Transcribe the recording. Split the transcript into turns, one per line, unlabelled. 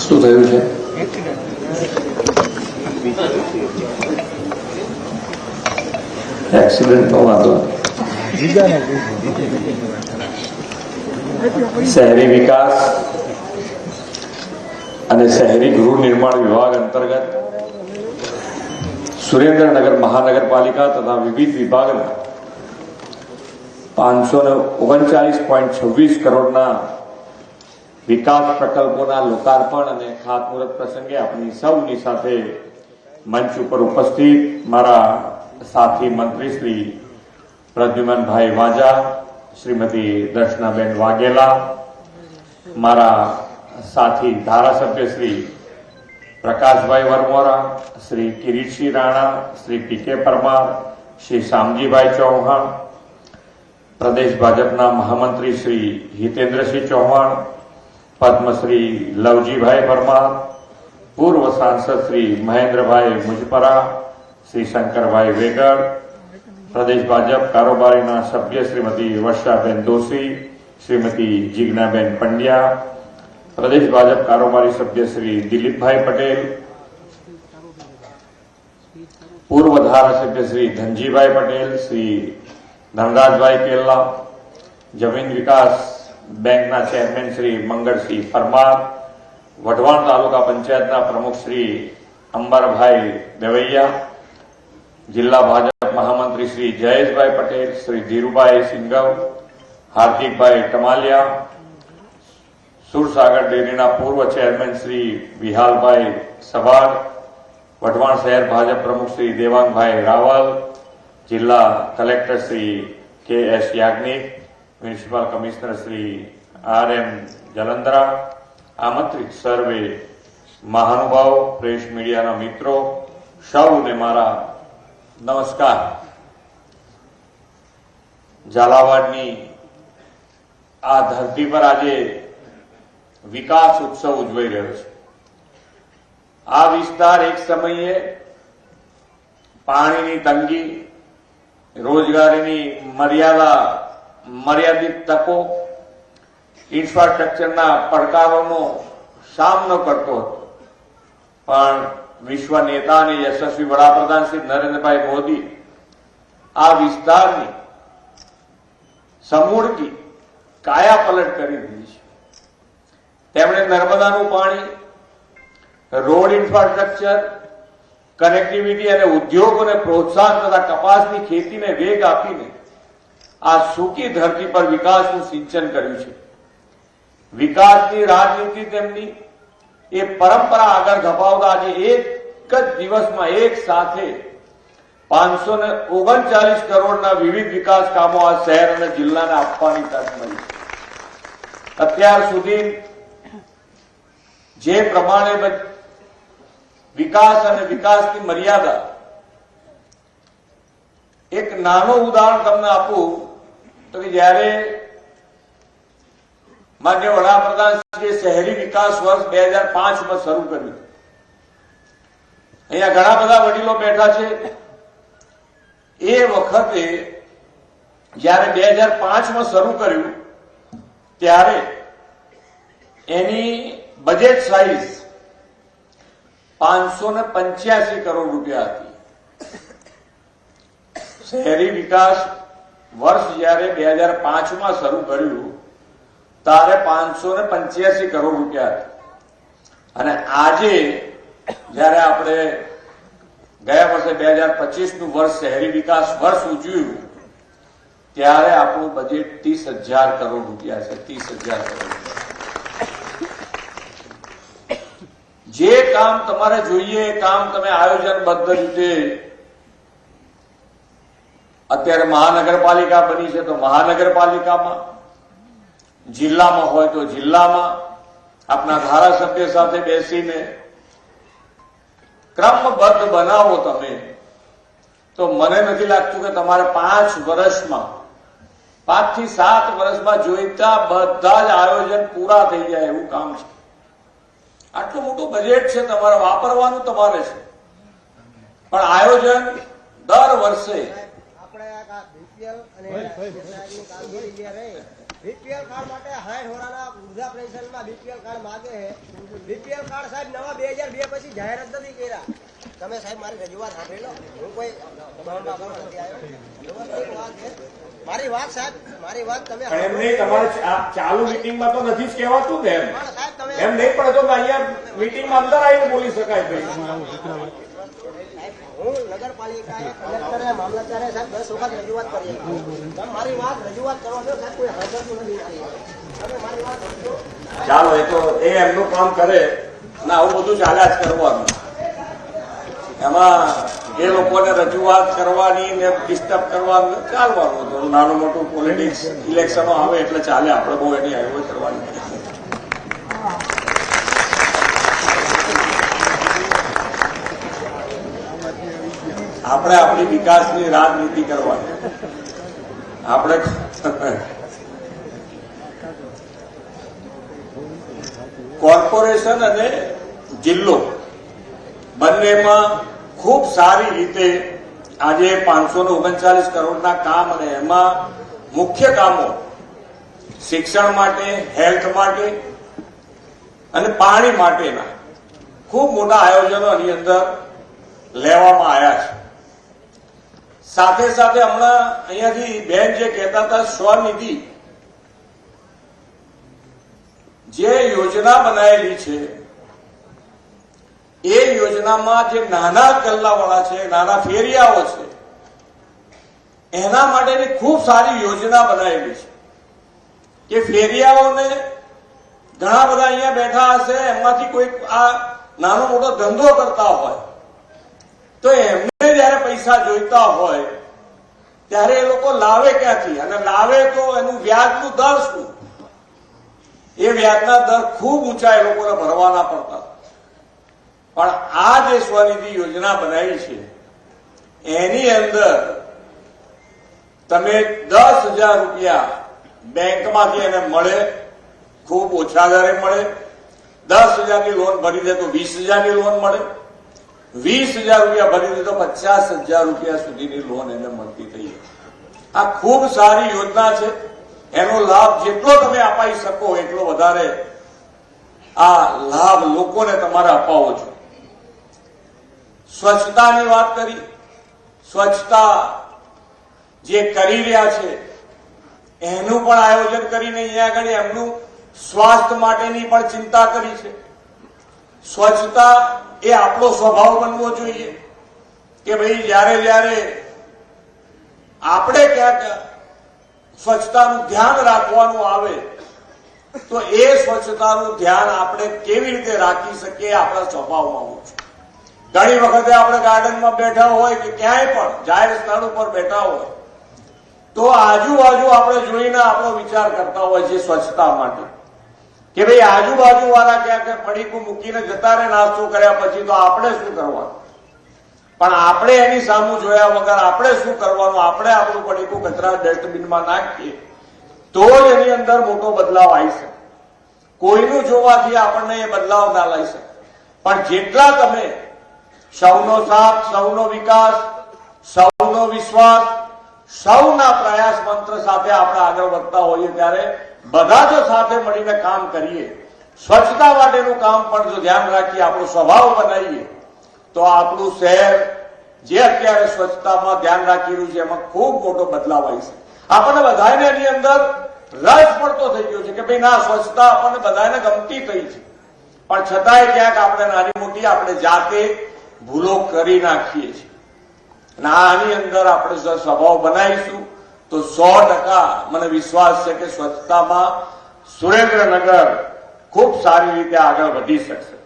શું થયું છે? એક્સિડન્ટનો વાંધો. શહેરી વિકાસ અને શહેરી ગૃહ નિર્માણ વિભાગ અંતર્ગત સુરેન્દ્રનગર મહાનગરપાલિકા તથા વિવિધ વિભાગના 539.26 કરોડના વિકાસ પ્રકલ્પોના લોકાર્પણ અને ખાતમુહૂર્ત પ્રસંગે આપણી સૌની સાથે મંચ ઉપર ઉપસ્થિત મારા સાથી મંત્રી શ્રી પ્રદ્યુમનભાઈ વાજા, શ્રીમતી દર્શનાબેન વાઘેલા, મારા સાથી ધારાસભ્ય શ્રી પ્રકાશભાઈ વરમોરા, શ્રી કિરીટસિંહ રાણા, શ્રી પી.કે. પરમાર, શ્રી શામજીભાઈ ચૌહાણ, પ્રદેશ ભાજપના મહામંત્રી શ્રી હિતેન્દ્રસિંહ ચૌહાણ, પદ્મશ્રી લવજીભાઈ પરમાર, પૂર્વ સાંસદ શ્રી મહેન્દ્રભાઈ મુજપરા, શ્રી શંકરભાઈ વેગડ, પ્રદેશ ભાજપ કારોબારીના સભ્ય શ્રીમતી વર્ષાબેન દોશી, શ્રીમતી જીજ્ઞાબેન પંડ્યા, પ્રદેશ ભાજપ કારોબારી સભ્ય શ્રી દિલીપભાઈ પટેલ, પૂર્વ ધારાસભ્ય શ્રી ધનજીભાઈ પટેલ, શ્રી ધનરાજભાઈ કેલ્લા, જમીન વિકાસ બેંકના ચેરમેન શ્રી મંગળસિંહ પરમાર, વઢવાણ તાલુકા પંચાયતના પ્રમુખ શ્રી અંબરભાઈ દેવૈયા, જિલ્લા ભાજપ મહામંત્રી શ્રી જયેશભાઈ પટેલ, શ્રી ધીરુભાઈ સિંઘવ, હાર્દિકભાઈ ટમાલિયા, સુરસાગર ડેરીના પૂર્વ ચેરમેન શ્રી વિહાલભાઈ સભાર, વઢવાણ શહેર ભાજપ પ્રમુખ શ્રી દેવાંગભાઈ રાવલ, જિલ્લા collector Shri KS. Yagnik, municipal commissioner Shri RM. Jalandhara, આમંત્રિત સર્વે મહાનુભાવો, પ્રેસ મીડિયાના મિત્રો, સૌને મારા નમસ્કાર. ઝાલાવાડની આ ધરતી પર આજે વિકાસ ઉત્સવ ઉજવાઈ રહ્યો છે. આ વિસ્તાર એક સમયે પાણીની તંગી, રોજગારીની મર્યાદિત તકો, ઇન્ફ્રાસ્ટ્રક્ચરના પડકારોનો સામનો કરતો હતો. પણ વિશ્વ નેતા અને યશસ્વી વડાપ્રધાન શ્રી નરેન્દ્રભાઈ મોદી આ વિસ્તારની સમૂળથી કાયાપલટ કરી દીધી છે. તેમણે નર્મદાનું પાણી, રોડ ઇન્ફ્રાસ્ટ્રક્ચર, કનેક્ટિવિટી અને ઉદ્યોગોને પ્રોત્સાહન તથા કપાસની ખેતીને વેગ આપીને આ સૂકી ધરતી પર વિકાસનું સિંચન કર્યું છે. વિકાસની રાજનીતિ તેમની એ પરંપરા આગળ ધપાવતા આજે એક જ દિવસમાં એક સાથે 539 કરોડના વિવિધ વિકાસ કામો આ શહેર અને જિલ્લાને આપવાની તક મળી. અત્યાર સુધી જે પ્રમાણે વિકાસ અને વિકાસની મર્યાદા, એક નાનું ઉદાહરણ તમને આપું તો કે જ્યારે માન્ય વડાપ્રધાન શ્રી શહેરી વિકાસ વર્ષ 2005માં શરૂ કર્યું, અહીંયા ઘણા બધા વડીલો બેઠા છે. એ વખતે જયારે 2005માં શરૂ કર્યું ત્યારે એની બજેટ સાઇઝ 585 કરોડ રૂપિયા હતી. શહેરી વિકાસ વર્ષ જયારે 2005માં શરૂ કર્યું ત્યારે 585 કરોડ રૂપિયા હતા. અને આજે જયારે આપણે ગયા વર્ષે 2025નું વર્ષ શહેરી વિકાસ વર્ષ ઉજવ્યું ત્યારે આપણું બજેટ 30,000 કરોડ રૂપિયા છે. 30,000 કરોડ રૂપિયા. જે કામ તમારે જોઈએ એ કામ તમે આયોજનબદ્ધ રીતે, અત્યારે મહાનગરપાલિકા બની છે તો મહાનગરપાલિકામાં, જિલ્લામાં હોય તો જિલ્લામાં આપના ધારાસભ્ય સાથે બેસીને ક્રમબદ્ધ બનાવો તમે, તો મને નથી લાગતું કે તમારે 5 વર્ષમાં, 5 થી 7 વર્ષમાં જોઈતા બધા જ આયોજન પૂરા થઈ જાય એવું કામ છે. આટલું મોટું બજેટ છે, તમારે વાપરવાનું તમારે છે, પણ આયોજન દર વર્ષે આપણે
બીપીએલ કાર્ડ માટે 60 હોરાના વૃદ્ધા પેન્શનમાં બીપીએલ કાર્ડ માંગે છે. બીપીએલ કાર્ડ સાહેબ નવા 2002 પછી જાહેરાત નથી કર્યા. તમે સાહેબ મારી રજૂઆત સાંભળી લો. હું કોઈ દબાણમાં કરવા નથી આવ્યો. મારી વાત સાહેબ, મારી વાત તમે
એમ નહીં, તમારે ચાલુ મીટિંગમાં તો નથી જ કહેવાતું ને એમ.
સાહેબ તમે
એમ નહીં પડે તો અહીંયા મીટિંગમાં અંદર આવીને બોલી શકાય ભાઈ.
હું નગરપાલિકાએ કલેક્ટરે મામલતદારે સાહેબ 10 વખત રજૂઆત કરી. તમે મારી વાત રજૂઆત કરો છો સાહેબ, કોઈ હાજરતું નથી મારી. તમે મારી વાત સમજો.
ચાલો, એ તો એ એમનું કામ કરે અને આવું બધું ચાલ્યા જ કરવાનું. એમાં એ લોકોને રજૂઆત કરવાની ને ડિસ્ટર્બ કરવાનું ચાલવાનું હતું. નાનું મોટું પોલિટિક્સ ઇલેક્શનો આવે એટલે ચાલે, આપણે બહુ એની હાઈવે કરવાની. આપણે આપણી વિકાસની રાજનીતિ કરવાની. આપણે કોર્પોરેશન અને જિલ્લો બંનેમાં ખૂબ સારી રીતે આજે 539 કરોડના કામ, અને એમાં મુખ્ય કામો શિક્ષણ માટે, હેલ્થ માટે અને પાણી માટેના ખૂબ મોટા આયોજનો આની અંદર લેવામાં આવ્યા છે. સાથે સાથે હમણાં અહીંયાથી બેન જે કહેતા હતા, સ્વનિધિ જે યોજના બનાવેલી છે, એ યોજનામાં જે નાના ગલ્લાવાળા છે, નાના ફેરિયાઓ છે, એના માટેની ખૂબ સારી યોજના બનાવેલી છે કે ફેરિયાઓને ઘણા બધા અહીંયા બેઠા હશે, એમાંથી કોઈ આ નાનો મોટો ધંધો કરતા હોય તો એમને જયારે પૈસા જોઈતા હોય ત્યારે એ લોકો લાવે ક્યાંથી, અને લાવે તો એનું વ્યાજનું દર શું? એ વ્યાજના દર ખૂબ ઊંચા એ લોકોને ભરવાના પડતા. પણ આ જે સ્વનિધિ યોજના બનાવી છે એની અંદર તમે 10,000 રૂપિયા બેંકમાંથી એને મળે, ખૂબ ઓછા દરે મળે. 10,000ની લોન ભરી દે તો 20,000ની લોન મળે. 20,000 રૂપિયા ભરી દે તો 50,000 રૂપિયા સુધીની લોન એને મળતી થઈ. આ ખૂબ સારી યોજના છે. એનો લાભ જેટલો તમે અપાઈ શકો એટલો વધારે આ લાભ લોકોને તમારે અપાવવો જોઈએ. સ્વચ્છતાની વાત કરી. સ્વચ્છતા જે કરી રહ્યા છે એનું પણ આયોજન કરીને અહીંયા આગળ એમનું સ્વાસ્થ્ય માટેની પણ ચિંતા કરી છે. સ્વચ્છતા એ આપણો સ્વભાવ બનવો જોઈએ કે ભાઈ જ્યારે જ્યારે આપણે ક્યાંક સ્વચ્છતાનું ધ્યાન રાખવાનું આવે તો એ સ્વચ્છતાનું ધ્યાન આપણે કેવી રીતે રાખી શકીએ આપણા સ્વભાવમાં હોવું જોઈએ. ઘણી વખતે આપણે ગાર્ડનમાં બેઠા હોય કે ક્યાંય પણ જાહેર સ્થળ ઉપર બેઠા હોય તો આજુબાજુ આપણે જોઈને આપણો વિચાર કરતા હોય છે સ્વચ્છતા માટે કે ભાઈ આજુબાજુ વાળા ક્યાંક પડીકું મૂકીને જતા રહે નાસ્તો કર્યા પછી, તો આપણે શું કરવાનું? પણ આપણે એની સામું જોયા વગર આપણે શું કરવાનું? આપણે આપણું પડીકું કચરા ડસ્ટબિનમાં નાખીએ તો જ એની અંદર મોટો બદલાવ આવી શકે. કોઈનું જોવાથી આપણને એ બદલાવ ના લાવી શકે. પણ જેટલા તમે સૌનો સાથ, સૌનો વિકાસ, સૌનો વિશ્વાસ, સૌના પ્રયાસ મંત્ર સાથે આપણે આગળ વધતા હોઈએ ત્યારે બધા જો સાથે મળીને કામ કરીએ, સ્વચ્છતા માટેનું કામ પણ જો ધ્યાન રાખીએ, આપણો સ્વભાવ બનાવીએ તો આપણું શહેર જે અત્યારે સ્વચ્છતામાં ધ્યાન રાખી રહ્યું છે એમાં ખૂબ મોટો બદલાવ આવી છે. આપણને બધાને એની અંદર રસ પડતો થઈ ગયો છે કે ભાઈ ના, સ્વચ્છતા આપણને બધાને ગમતી થઈ છે. પણ છતાંય ક્યાંક આપણે નાની મોટી આપણે જાતે ભૂલો કરી નાખીએ છીએ. અને આની અંદર આપણે જો સ્વભાવ બનાવીશું તો 100% મને વિશ્વાસ છે કે સ્વચ્છતામાં સુરેન્દ્રનગર ખૂબ સારી રીતે આગળ વધી શકશે.